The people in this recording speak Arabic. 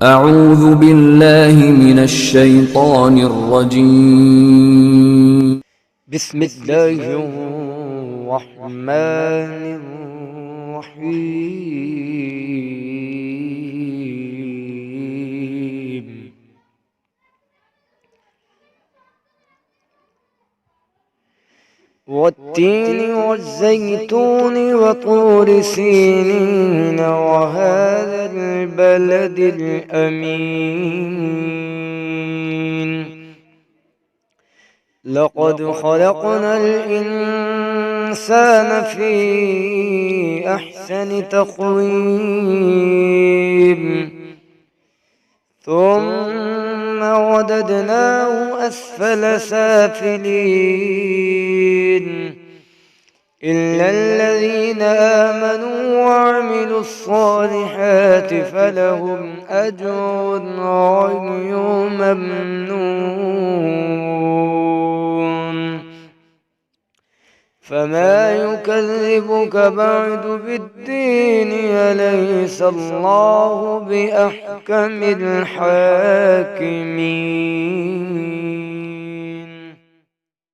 أعوذ بالله من الشيطان الرجيم. بسم الله الرحمن الرحيم. والتين والزيتون وطور سينين وهذا البلد الأمين. لقد خلقنا الإنسان في أحسن تقويم ثم رددناه أسفل سافلين إلا الذين آمنوا وعملوا الصالحات فلهم أجر غير ممنون. فما يكذبك بعد بالدين أليس الله بأحكم الحاكمين.